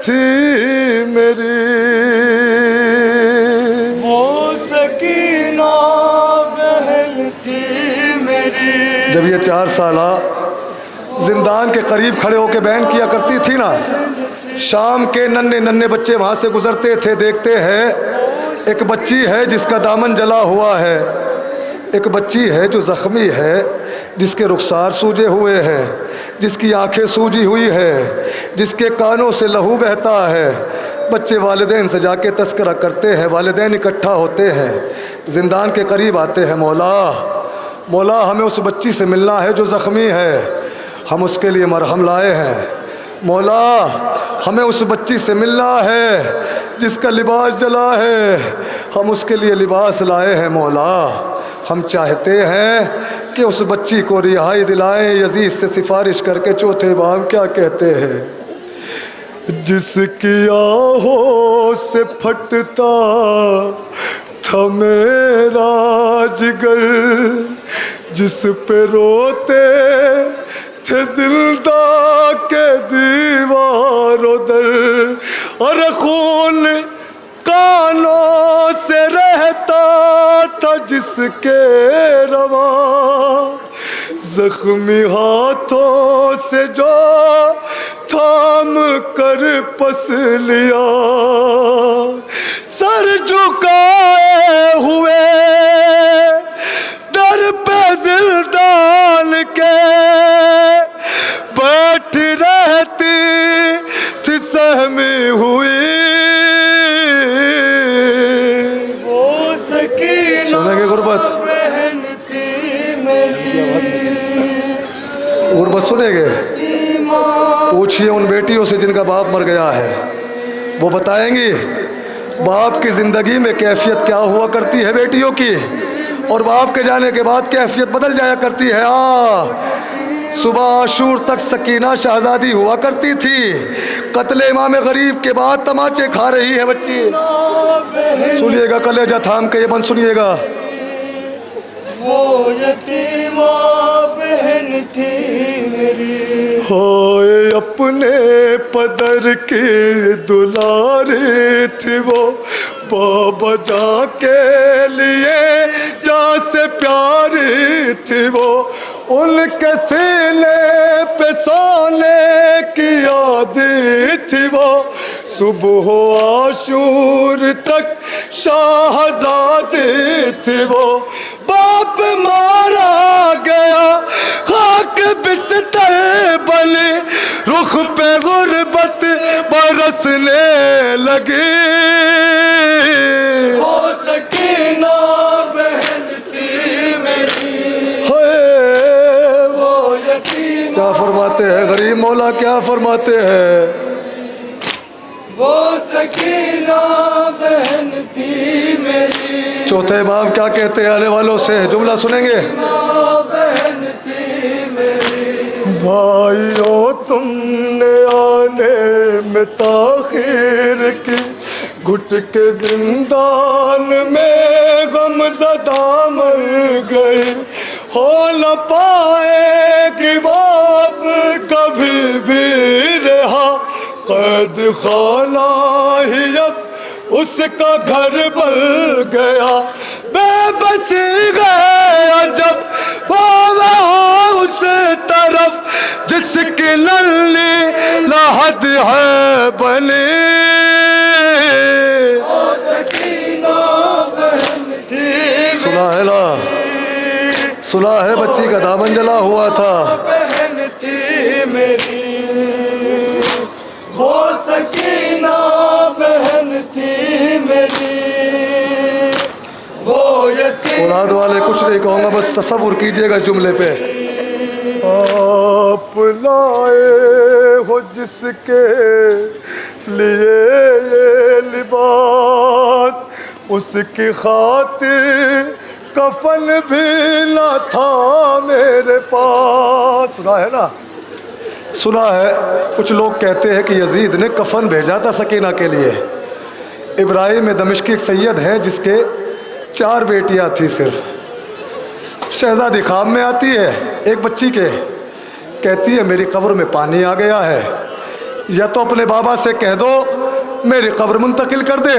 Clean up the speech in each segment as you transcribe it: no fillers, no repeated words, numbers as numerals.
थी मेरी, वो सकीना बहन थी मेरी। जब ये 4 साला जिंदान के करीब खड़े होकर बयान किया करती थी ना, शाम के नन्हे नन्हे बच्चे वहाँ से गुजरते थे। देखते हैं एक बच्ची है जिसका दामन जला हुआ है, एक बच्ची है जो ज़ख्मी है, जिसके रुखसार सूजे हुए हैं, जिसकी आंखें सूजी हुई है, जिसके कानों से लहू बहता है। बच्चे वालिदैन से जाके तस्करा करते हैं, वालिदैन इकट्ठा होते हैं, जिंदान के करीब आते हैं। मौला मौला हमें उस बच्ची से मिलना है जो ज़ख्मी है, हम उसके लिए मरहम लाए हैं। मौला हमें उस बच्ची से मिलना है जिसका लिबास जला है, हम उसके लिए लिबास लाए हैं। मौला हम चाहते हैं कि उस बच्ची को रिहाई दिलाएं। यजीद से सिफारिश करके चौथे इमाम क्या कहते हैं? जिसकी आहों से फटता था मेरा जिगर, जिस पे रोते थे जिंदा के दीवारों दर, और खून कानों से रहता था जिसके रवा, जख्मी हाथों से जो थाम कर पस लिया, सर झुकाए हुए दर पे जिंदान के बैठ रहती थी सहमी हुई। वो सकीना सुनेंगे गुरबत? बहन थी मेरी। गुरबत सुनेंगे? पूछिए उन बेटियों से जिनका बाप मर गया है, वो बताएंगी बाप की ज़िंदगी में कैफियत क्या हुआ करती है बेटियों की, और बाप के जाने के बाद कैफियत बदल जाया करती है। सुबह आशूर तक सकीना शहजादी हुआ करती थी, कत्ले इमाम गरीब के बाद तमाचे खा रही है बच्ची। सुनिएगा कलेजा थाम के ये बंद सुनिएगा। वो यतीमा बहन थी मेरी। हाय अपने पदर की दुलारी थी वो, बाबा जा के लिए जा से प्यारी थी वो, उनके सीने पे सोने की आदि थी वो, सुबह आशूर तक शाहजादी थी वो। बाप मारा गया खाक बिस्तर बने, रुख पे गुर्बत बरसने लगी। वो सकीना बहन थी मेरी। वो यतीमा क्या फरमाते हैं गरीब मौला, क्या फरमाते हैं? वो सकीना बहन थी मेरी। चौथे बाब क्या कहते हैं? आने वालों से जुमला सुनेंगे। बहन थी मेरी। भाइयों तुमने आने में ताखीर की, घुट के जिंदान में गमज़दा मर गई, हो न पाएगी वो अब कभी भी रहा, कैद खाना ही अब उसका घर बन गया। बेबसी गया जब वो उस तरफ जिसकी लल्ली लहद है बनी। सुना है ना, सुना है बच्ची का दामन जला हुआ था। बहन थी मेरी। वो सकीना बहन थी मेरी। वो औलाद वाले कुछ नहीं कहूँगा, बस तसव्वुर कीजिएगा जुमले पे। आप लाए हो जिसके लिए ये लिबास, उसकी खातिर कफन भी ना था मेरे पास। सुना है ना, सुना है। कुछ लोग कहते हैं कि यजीद ने कफन भेजा था सकीना के लिए। इब्राहिम दमिश्की एक सैयद हैं जिसके 4 बेटियां थी सिर्फ। शहजादी ख्वाब में आती है एक बच्ची के, कहती है मेरी कब्र में पानी आ गया है, या तो अपने बाबा से कह दो मेरी कब्र मुंतकिल कर दे,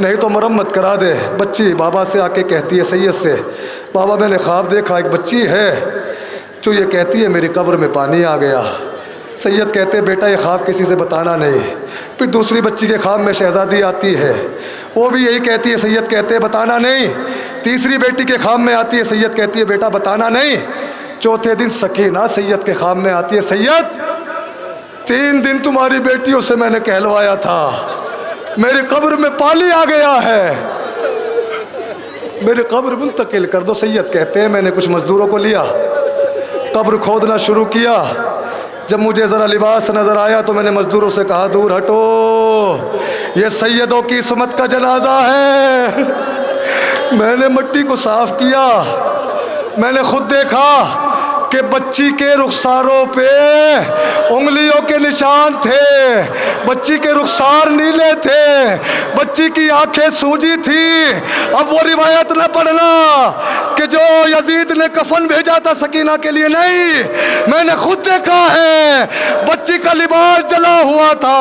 नहीं तो मरम्मत करा दे। बच्ची बाबा से आके कहती है सैयद से, बाबा मैंने ख्वाब देखा एक बच्ची है जो ये कहती है मेरी कब्र में पानी आ गया। सैयद कहते हैं बेटा ये ख्वाब किसी से बताना नहीं। फिर दूसरी बच्ची के ख्वाब में शहज़ादी आती है, वो भी यही कहती है, सैयद कहते हैं बताना नहीं। तीसरी बेटी के ख्वाब में आती है, सैयद कहती है बेटा बताना नहीं। चौथे दिन सकीना सैयद के ख्वाब में आती है, सैयद 3 दिन तुम्हारी बेटियों से मैंने कहलवाया था, मेरी कब्र में पानी आ गया है, मेरी कब्र मुंतकिल कर दो। सैयद कहते हैं मैंने कुछ मजदूरों को लिया, कब्र खोदना शुरू किया। जब मुझे ज़रा लिबास नज़र आया तो मैंने मजदूरों से कहा दूर हटो, ये सैयदों की इस्मत का जनाजा है। मैंने मिट्टी को साफ किया, मैंने खुद देखा कि बच्ची के रुखसारों पे उंगलियों के निशान थे, बच्ची के रुखसार नीले थे, बच्ची की आंखें सूजी थी। अब वो रिवायत न पढ़ना कि जो यजीद ने कफन भेजा था सकीना के लिए, नहीं, मैंने खुद देखा है बच्ची का लिबास जला हुआ था।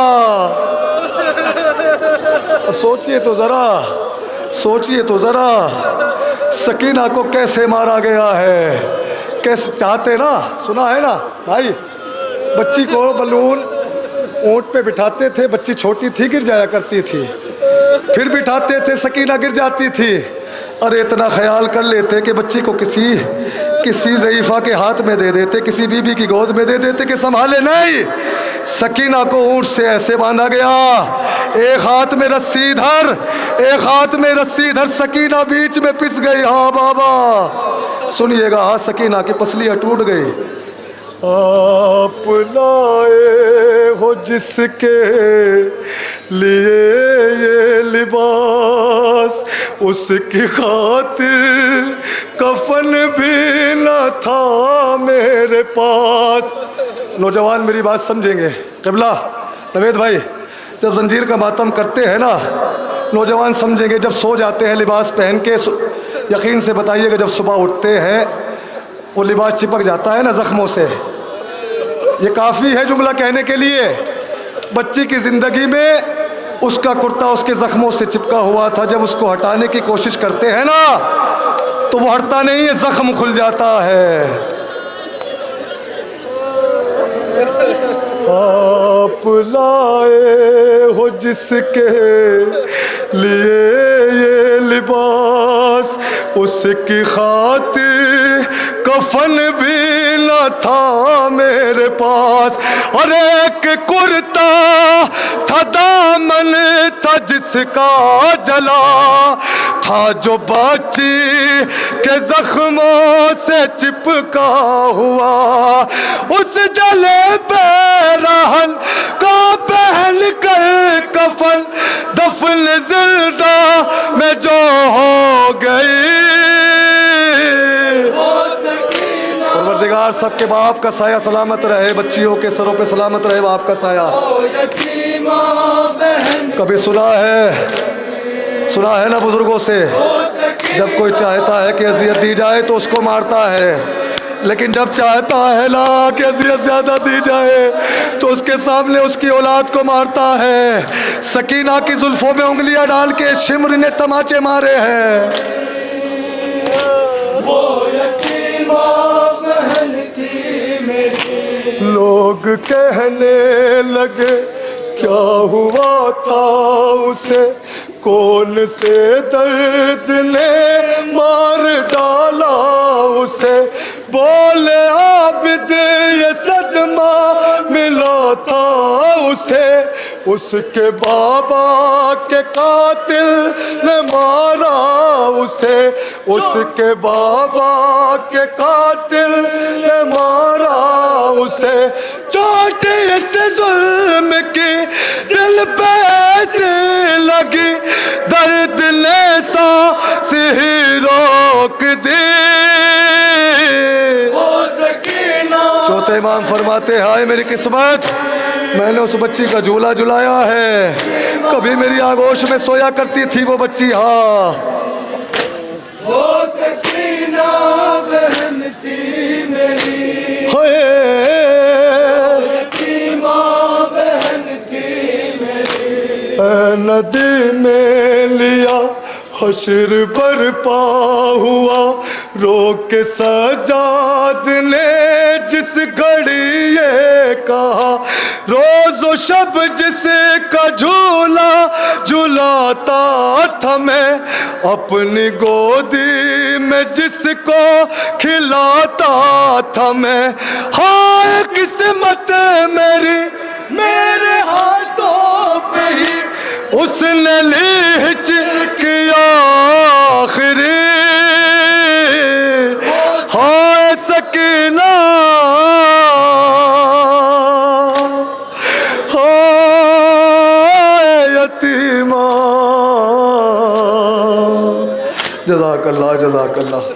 सोचिए तो ज़रा, सोचिए तो ज़रा सकीना को कैसे मारा गया है। कैसे चाहते ना, सुना है ना भाई, बच्ची को बलून ऊँट पे बिठाते थे, बच्ची छोटी थी गिर जाया करती थी, फिर बिठाते थे सकीना गिर जाती थी। अरे इतना ख्याल कर लेते कि बच्ची को किसी ज़ईफ़ा के हाथ में दे देते, किसी बीबी की गोद में दे देते कि संभाले। नहीं, सकीना को ऊँट से ऐसे बांधा गया, एक हाथ में रस्सी इधर, एक हाथ में रस्सी इधर, सकीना बीच में पिस गई। हाँ बाबा सुनिएगा, हाँ सकीना की पसलियाँ टूट गई। आप लाए हो जिसके लिए ये लिबास, उसकी खातिर कफन भी न था मेरे पास। नौजवान मेरी बात समझेंगे, क़िबला नवेद भाई, जब जंजीर का मातम करते हैं ना नौजवान समझेंगे, जब सो जाते हैं लिबास पहन के, यकीन से बताइएगा जब सुबह उठते हैं वो लिबास चिपक जाता है ना ज़ख्मों से। ये काफ़ी है जुमला कहने के लिए। बच्ची की ज़िंदगी में उसका कुर्ता उसके ज़ख्मों से चिपका हुआ था, जब उसको हटाने की कोशिश करते हैं ना तो वो हटता नहीं है, ज़ख्म खुल जाता है। आप लाए हो जिसके लिए ये लिबास, उसकी खातिर कफन भी न था मेरे पास। और एक कुर्ता था दामन था जिसका जला था, जो बच्ची के जख्मों से चिपका हुआ, उस जले पे रहन को पहन कर कफन दफन जिंदा में जो हो गई। परवरदिगार सबके बाप का साया सलामत रहे, बच्चियों के सरों पे सलामत रहे बाप का साया। कभी सुना है ना बुजुर्गों से, जब कोई चाहता है कि अजियत दी जाए तो उसको मारता है, लेकिन जब चाहता है ना कि अजियत ज़्यादा दी जाए तो उसके सामने उसकी औलाद को मारता है। सकीना की जुल्फों में उंगलियां डाल के शिमर ने तमाचे मारे हैं। वो यतीमा बहन थी मेरी, लोग कहने लगे क्या हुआ था उसे, कौन से दर्द ने मार डाला उसे। बोले आबिद ये सदमा मिला था उसे, उसके बाबा के कातिल ने मारा उसे, उसके बाबा के कातिल ने मारा उसे। चोट इस जुल्म की दिल पे ऐसे लगी, दर्द ने सांस ही रोक दी। चौथे इमाम फरमाते हैं हाय मेरी किस्मत, मैंने उस बच्ची का झूला झुलाया है, कभी मेरी आगोश में सोया करती थी वो बच्ची। हाँ वो सकीना बहन थी मेरी, होए यतीमा बहन नदी में लिया हश्र बरपा हुआ, रोक के सजाद ने जिस घड़ी ये कहा, रोज व शब जिसे का झूला झुलाता था मैं, अपनी गोदी में जिसको खिलाता था मैं। हाय किस्मत मेरी मेरे हाथों पे ही उसने ली हिचकिया आखिरी। हाय सकीना, हाय यतीमा। जज़ाकल्लाह जज़ाकल्लाह।